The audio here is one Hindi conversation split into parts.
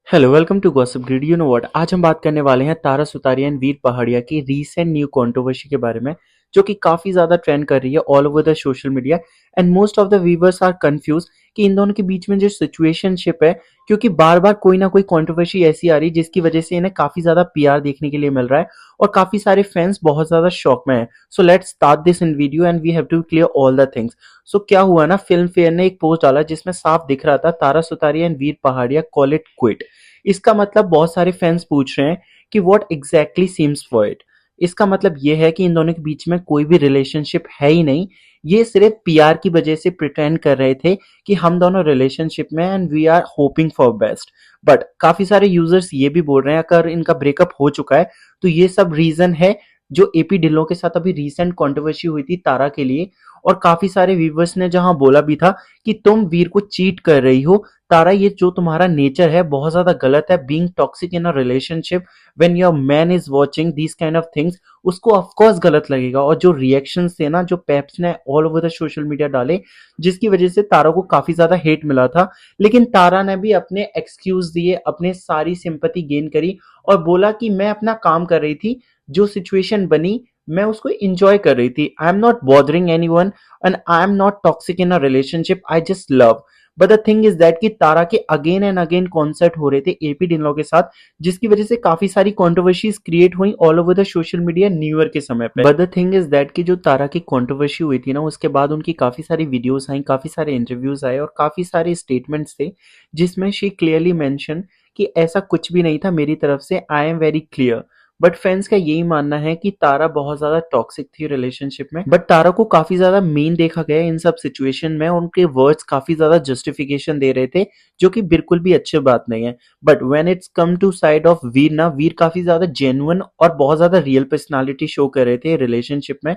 Hello welcome to gossip grid. You know what, आज हम बात करने वाले हैं तारा सुतारिया एंड वीर पहाड़िया की रीसेंट न्यू कंट्रोवर्सी के बारे में, जो कि काफी ज्यादा ट्रेंड कर रही है all over the social media. And most of the viewers are confuse कि इन दोनों के बीच में जो सिचुएशनशिप है, क्योंकि बार बार कोई ना कोई कंट्रोवर्सी ऐसी आ रही है जिसकी वजह से इन्हें काफी ज्यादा पीआर देखने के लिए मिल रहा है और काफी सारे फैंस बहुत ज्यादा शॉक में है। So let's start this in video and we have to clear all the things. So क्या हुआ ना, फिल्म फेयर ने एक पोस्ट डाला जिसमें साफ दिख रहा था Tara Sutaria and Veer Pahariya call it quit. इसका मतलब बहुत सारे फैंस पूछ रहे हैं कि what exactly seems for it. इसका मतलब ये है कि इन दोनों के बीच में कोई भी रिलेशनशिप है ही नहीं। ये सिर्फ पीआर की वजह से प्रिटेंड कर रहे थे कि हम दोनों रिलेशनशिप में and we are hoping for best. But काफी सारे यूजर्स ये भी बोल रहे हैं अगर इनका ब्रेकअप हो चुका है तो ये सब रीजन है जो एपी ढिल्लों के साथ अभी रीसेंट कंट्रोवर्सी हुई थी तारा के लिए। और काफी सारे व्यूवर्स ने जहां बोला भी था कि तुम वीर को चीट कर रही हो तारा, ये जो तुम्हारा नेचर है बहुत ज्यादा गलत है, being toxic in a relationship when your man is watching this kind of things. उसको ऑफ कोर्स गलत लगेगा। और जो रिएक्शंस थे ना, जो पेप्स ने all over the social media डाले, जिसकी वजह से तारा को काफी ज्यादा हेट मिला था, लेकिन तारा ने भी अपने एक्सक्यूज दिए, अपने सारी सिंपैथी गेन करी और बोला कि मैं अपना काम कर रही थी, जो सिचुएशन बनी मैं उसको इंजॉय कर रही थी। I am not bothering anyone and I am not toxic in a relationship, I just love. But the thing is that कि तारा के अगेन एंड अगेन कॉन्सर्ट हो रहे थे एपी ढिल्लों के साथ, जिसकी वजह से काफी सारी कंट्रोवर्सीज क्रिएट हुई all over the social media new year के समय पे। But the thing is that कि जो तारा की कंट्रोवर्सी हुई थी ना, उसके बाद उनकी काफी सारी वीडियोस आई, काफी सारे इंटरव्यूज आए और काफी सारे स्टेटमेंट्स थे जिसमें शी क्लियरली मेंशन कि ऐसा कुछ भी नहीं था मेरी तरफ से, I am very clear. But fans का यही मानना है कि तारा बहुत ज्यादा टॉक्सिक थी रिलेशनशिप में। बट तारा को काफी ज्यादा मीन देखा गया इन सब सिचुएशन में। उनके वर्ड्स काफी ज्यादा जस्टिफिकेशन दे रहे थे, जो कि बिल्कुल भी अच्छी बात नहीं है। But when it's come to side of Veer ना, वीर काफी ज्यादा जेन्युइन और बहुत ज्यादा रियल पर्सनालिटी शो कर रहे थे रिलेशनशिप में।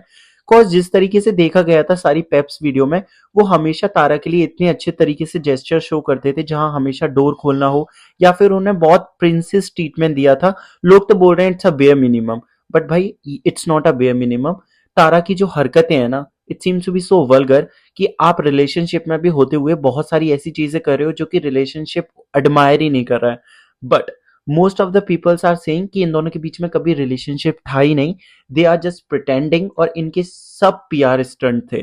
कॉज जिस तरीके से देखा गया था सारी पेप्स वीडियो में, वो हमेशा तारा के लिए इतने अच्छे तरीके से जेस्चर शो करते थे, जहां हमेशा डोर खोलना हो या फिर उन्हें बहुत प्रिंसेस ट्रीटमेंट दिया था। लोग तो बोल रहे हैं it's a bare minimum, but भाई it's not a bare minimum. Tara की जो हरकतें हैं ना, it seems to be so vulgar कि आप रिलेशनशिप में भी होते हुए बहुत सारी ऐसी चीजें कर रहे हो जो कि रिलेशनशिप एडमायर ही नहीं कर रहा है। But most of the peoples are saying कि इन दोनों के बीच में कभी रिलेशनशिप था ही नहीं, दे आर जस्ट प्रिटेंडिंग और इनके सब पीआर स्टंट थे।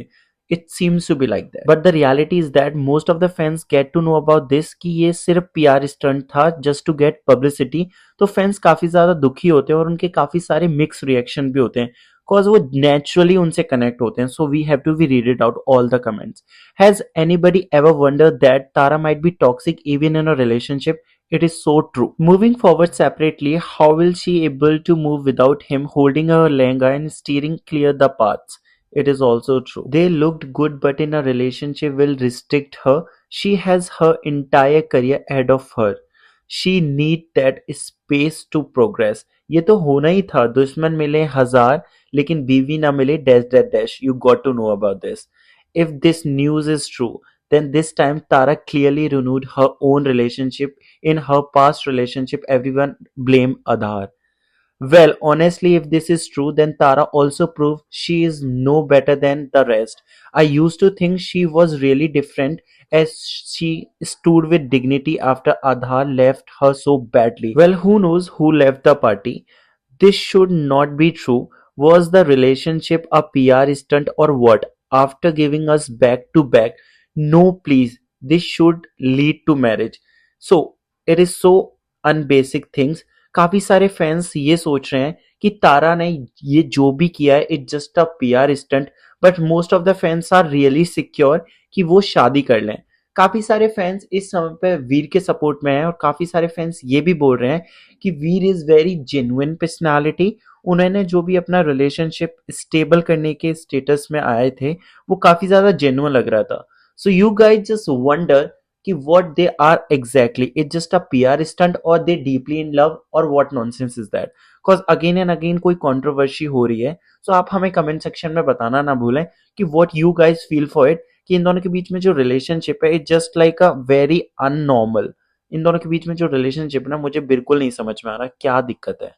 It seems to be like that. But the reality is that most of the fans get to know about this कि ये सिर्फ पीआर स्टंट था just to get publicity। तो फैंस काफी ज्यादा दुखी होते हैं और उनके काफी सारे मिक्स रिएक्शन भी होते हैं, cause वो naturally उनसे कनेक्ट होते हैं। So we have to be read it out all the comments. Has anybody ever wondered that Tara might be toxic even in a relationship? It is so true. Moving forward separately, how will she able to move without him holding her lehenga and steering clear the paths? It is also true. They looked good, but in a relationship will restrict her. She has her entire career ahead of her. She need that space to progress. ये तो होना ही था, दुश्मन मिले हजार लेकिन बीवी ना मिले dash dash dash. You got to know about this. If this news is true, then this time Tara clearly renewed her own relationship. In her past relationship, everyone blame Adhar. Well, honestly, if this is true, then Tara also proved she is no better than the rest. I used to think she was really different as she stood with dignity after Adhar left her so badly. Well, who knows who left the party? This should not be true. Was the relationship a PR stunt or what? After giving us back to back, no, please, this should lead to marriage. So, it is so unbasic things। काफी सारे फैंस ये सोच रहे हैं कि तारा ने ये जो भी किया है it just a PR stunt, but most of the fans are really secure कि वो शादी कर लें। काफी सारे फैंस इस समय पे वीर के सपोर्ट में हैं और काफी सारे फैंस ये भी बोल रहे हैं कि वीर इज वेरी जेन्युइन पर्सनालिटी। उन्होंने जो भी अपना रिलेशनशिप स्टेबल करने के स्टेटस में आए थे, वो काफी ज्यादा जेन्युइन लग रहा था। So you guys just wonder कि what they are exactly, it's just a PR stunt or they deeply in love or what nonsense is that? Cause again and again कोई controversy हो रही है, so आप हमें comment section में बताना ना भूलें कि what you guys feel for it, कि इन दोनों के बीच में जो relationship है it's just like a very unnormal। इन दोनों के बीच में जो relationship है ना, मुझे बिल्कुल नहीं समझ में आ रहा क्या दिक्कत है।